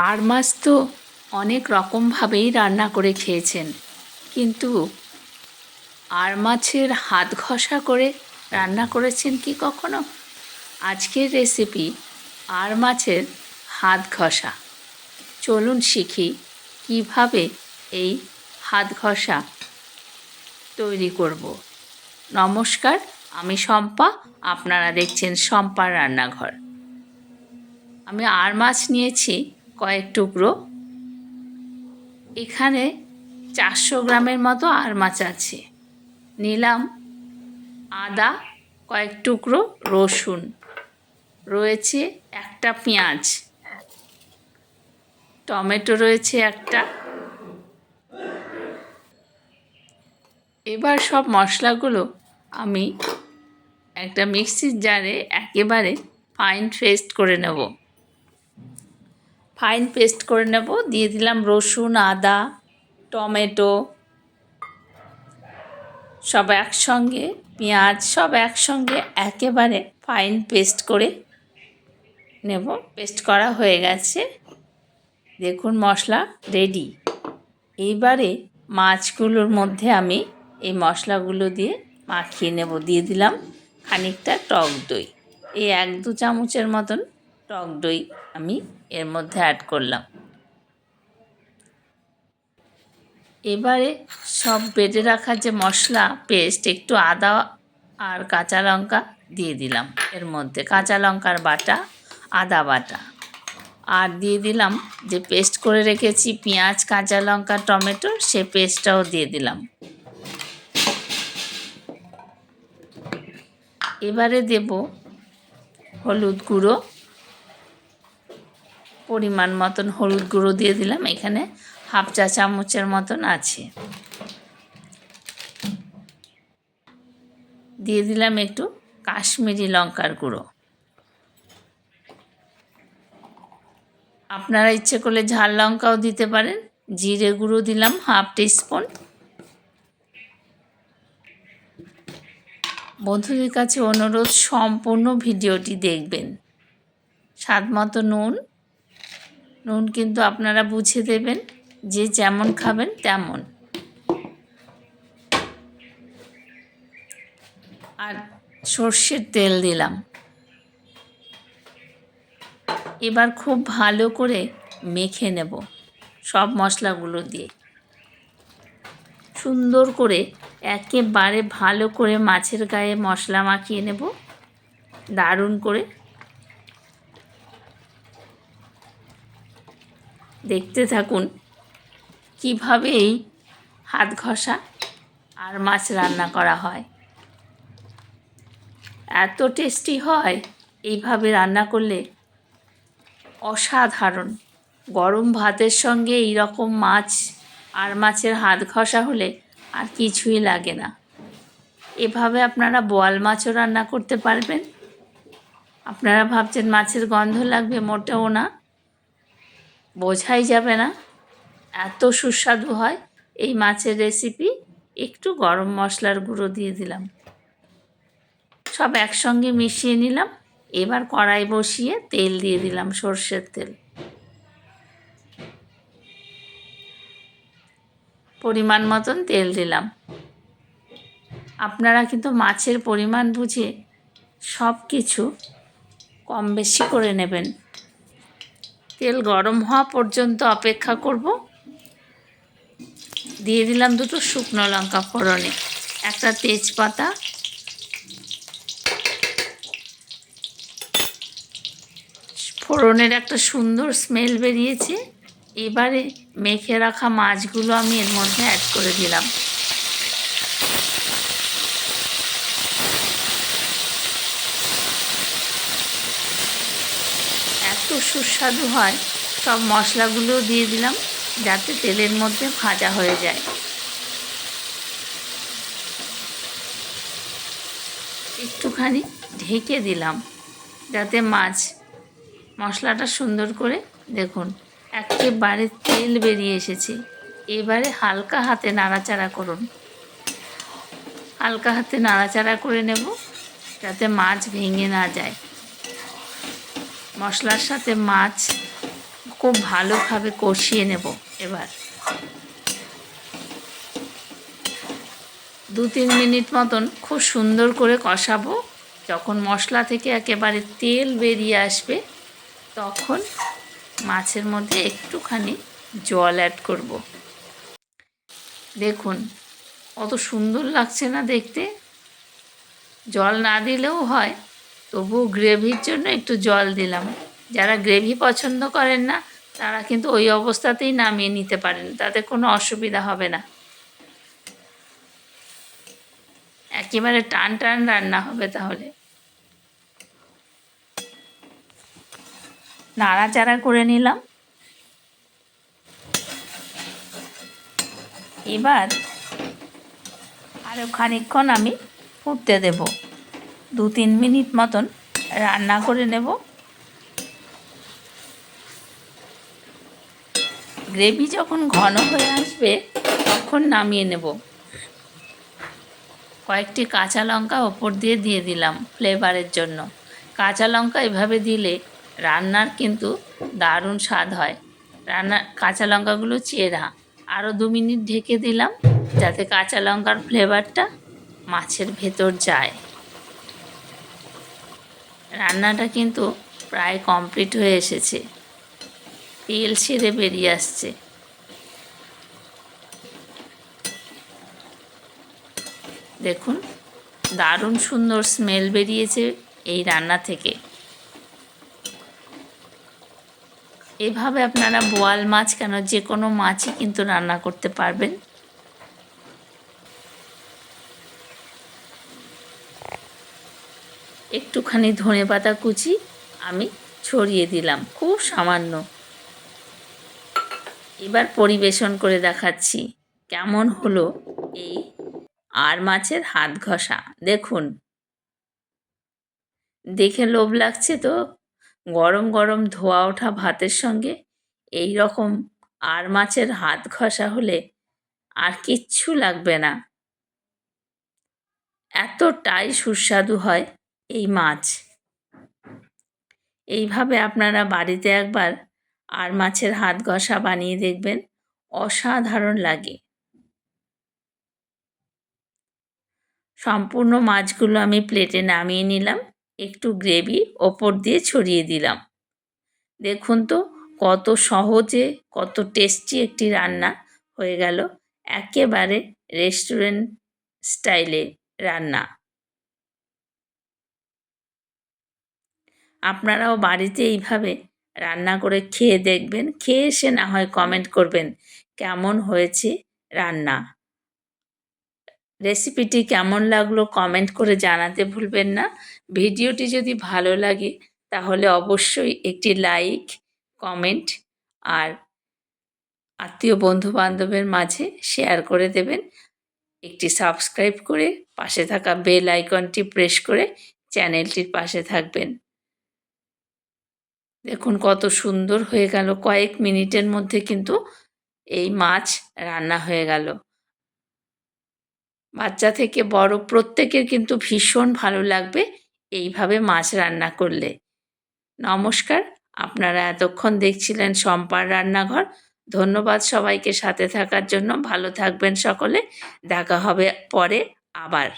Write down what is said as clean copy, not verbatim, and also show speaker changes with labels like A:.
A: আর মাছ তো অনেক রকমভাবেই রান্না করে খেয়েছেন, কিন্তু আর মাছের হাত ঘষা করে রান্না করেছেন কি কখনো? আজকের রেসিপি আর মাছের হাত ঘষা। চলুন শিখি কিভাবে এই হাত ঘষা তৈরি করব। নমস্কার, আমি শম্পা, আপনারা দেখছেন শম্পার রান্নাঘর। আমি আর মাছ নিয়েছি কয়েক টুকরো। এখানে 400 গ্রামের মতো আর মাছ আছে। নিলাম আদা কয়েক টুকরো, রসুন রয়েছে, একটা পেঁয়াজ, টমেটো রয়েছে একটা। এবার সব মশলাগুলো আমি একটা মিক্সির জারে একেবারে ফাইন পেস্ট করে নেব। দিয়ে দিলাম রসুন, আদা, টমেটো সব একসঙ্গে, পেঁয়াজ সব একসঙ্গে একেবারে ফাইন পেস্ট করে নেব। পেস্ট করা হয়ে গেছে, দেখুন মশলা রেডি। এইবারে মাছগুলোর মধ্যে আমি এই মশলাগুলো দিয়ে মাখিয়ে নেব। দিয়ে দিলাম খানিকটা টক দই, এই 1-2 চামচের মতন টক দই আমি এর মধ্যে অ্যাড করলাম। এবারে সব বেটে রাখা যে মশলা পেস্ট, একটু আদা আর কাঁচা লঙ্কা দিয়ে দিলাম এর মধ্যে, কাঁচা লঙ্কার বাটা, আদা বাটা, আর দিয়ে দিলাম যে পেস্ট করে রেখেছি পেঁয়াজ, কাঁচা লঙ্কা, টমেটো, সে পেস্টটাও দিয়ে দিলাম। এবারে দেব হলুদ গুঁড়ো, পরিমাণ মতন হলুদ গুঁড়ো দিয়ে দিলাম, এখানে 1/2 চা চামচের মতন আছে। দিয়ে দিলাম একটু কাশ্মীরি লঙ্কার গুঁড়ো। আপনারা ইচ্ছে করলে ঝাল লঙ্কাও দিতে পারেন। জিরে গুঁড়ো দিলাম 1/2 টিস্পুন। বন্ধুদের কাছে অনুরোধ, সম্পূর্ণ ভিডিওটি দেখবেন। স্বাদ মতো নুন কিন্তু আপনারা বুঝে দেবেন, যে যেমন খাবেন তেমন। আর সর্ষের তেল দিলাম। এবার খুব ভালো করে মেখে নেব সব মশলাগুলো দিয়ে, সুন্দর করে একেবারে ভালো করে মাছের গায়ে মশলা মাখিয়ে নেব দারুণ করে। দেখতে থাকুন কিভাবে এই হাত ঘষা আর মাছ রান্না করা হয়। এত টেস্টি হয় এইভাবে রান্না করলে, অসাধারণ। গরম ভাতের সঙ্গে এই রকম মাছ আর মাছের হাত ঘষা হলে আর কিছুই লাগে না। এভাবে আপনারা বোয়াল মাছও রান্না করতে পারবেন। আপনারা ভাবছেন মাছের গন্ধ লাগবে, মোটেও না, বোঝাই যাবে না, এত সুস্বাদু হয় এই মাছের রেসিপি। একটু গরম মশলার গুঁড়ো দিয়ে দিলাম, সব একসঙ্গে মিশিয়ে নিলাম। এবার কড়াই বসিয়ে তেল দিয়ে দিলাম, সর্ষের তেল। পরিমাণ মতন তেল দিলাম। আপনারা কিন্তু মাছের পরিমাণ বুঝে সব কিছু কম বেশি করে নেবেন। তেল গরম হওয়া পর্যন্ত অপেক্ষা করব। দিয়ে দিলাম 2 শুকনো লঙ্কা ফোড়নে, একটা তেজপাতা, ফোড়নের একটা সুন্দর স্মেল বেরিয়েছে। এবারে মেখে রাখা মাছগুলো আমি এর মধ্যে অ্যাড করে দিলাম। এত সুস্বাদু হয়, সব মশলাগুলো দিয়ে দিলাম যাতে তেলের মধ্যে ভাজা হয়ে যায়। একটুখানি ঢেকে দিলাম যাতে মশলাটা সুন্দর করে, দেখুন একেবারে তেল বেরিয়ে এসেছে। এবারে হালকা হাতে নাড়াচাড়া করুন, হালকা হাতে নাড়াচাড়া করে নেব যাতে মাছ ভেঙে না যায়। মশলার সাথে মাছ খুব ভালোভাবে কষিয়ে নেব। এবার 2-3 মিনিট মতন খুব সুন্দর করে কষাবো। যখন মশলা থেকে একেবারে তেল বেরিয়ে আসবে তখন মাছের মধ্যে একটুখানি জল অ্যাড করব। দেখুন কত সুন্দর লাগছে না দেখতে। জল না দিলেও হয়, তবু গ্রেভির জন্য একটু জল দিলাম। যারা গ্রেভি পছন্দ করেন না তারা কিন্তু ওই অবস্থাতেই নামিয়ে নিতে পারেন, তাতে কোনো অসুবিধা হবে না। একেবারে টান টান রান্না হবে তাহলে। নাড়াচাড়া করে নিলাম। এবার আরও খানিকক্ষণ আমি ফুটতে দেব। 2-3 মিনিট মতন রান্না করে নেব। গ্রেভি যখন ঘন হয়ে আসবে তখন নামিয়ে নেব। কয়েকটি কাঁচা লঙ্কা ওপর দিয়ে দিলাম ফ্লেভারের জন্য। কাঁচা লঙ্কা এভাবে দিলে রান্নার কিন্তু দারুণ স্বাদ হয়। কাঁচা লঙ্কাগুলো চেরা। আরও 2 মিনিট ঢেকে দিলাম যাতে কাঁচা লঙ্কার ফ্লেভারটা মাছের ভেতর যায়। রান্নাটা কিন্তু প্রায় কমপ্লিট হয়ে এসেছে, তেল ছেড়ে বেরিয়ে আসছে। দেখুন দারুণ সুন্দর স্মেল বেরিয়েছে এই রান্না থেকে। এভাবে আপনারা বোয়াল মাছ কেন, যে কোনো মাছই কিন্তু রান্না করতে পারবেন। একটুখানি ধনেপাতা কুচি আমি ছড়িয়ে দিলাম, খুব সামান্য। এবার পরিবেশন করে দেখাচ্ছি কেমন হলো এই আর মাছের হাত ঘষা। দেখুন দেখে লোভ লাগছে তো। গরম গরম ধোয়া ওঠা ভাতের সঙ্গে এই রকম আর মাছের হাত ঘষা হলে আর কিচ্ছু লাগবে না। এতটাই সুস্বাদু হয় এই মাছ। এইভাবে আপনারা বাড়িতে একবার আর মাছের হাত ঘষা বানিয়ে দেখবেন, অসাধারণ লাগে। সম্পূর্ণ মাছগুলো আমি প্লেটে নামিয়ে নিলাম, একটু গ্রেভি ওপর দিয়ে ছড়িয়ে দিলাম। দেখুন তো কত সহজে কত টেস্টি একটি রান্না হয়ে গেল, একেবারে রেস্টুরেন্ট স্টাইলে রান্না। আপনারাও বাড়িতে এইভাবে রান্না করে খেয়ে দেখবেন, খেয়ে এসে না হয় কমেন্ট করবেন কেমন হয়েছে রান্না। রেসিপিটি কেমন লাগলো কমেন্ট করে জানাতে ভুলবেন না। ভিডিওটি যদি ভালো লাগে তাহলে অবশ্যই একটি লাইক, কমেন্ট আর আত্মীয় বন্ধু বান্ধবের মাঝে শেয়ার করে দেবেন। একটি সাবস্ক্রাইব করে পাশে থাকা বেল আইকনটি প্রেস করে চ্যানেলটির পাশে থাকবেন। দেখুন কত সুন্দর হয়ে গেল, কয়েক মিনিটের মধ্যে কিন্তু এই মাছ রান্না হয়ে গেল। বাচ্চা থেকে বড় প্রত্যেকের কিন্তু ভীষণ ভালো লাগবে এইভাবে মাছ রান্না করলে। নমস্কার, আপনারা এতক্ষণ দেখছিলেন শম্পার রান্নাঘর। ধন্যবাদ সবাইকে সাথে থাকার জন্য। ভালো থাকবেন সকলে, দেখা হবে পরে আবার।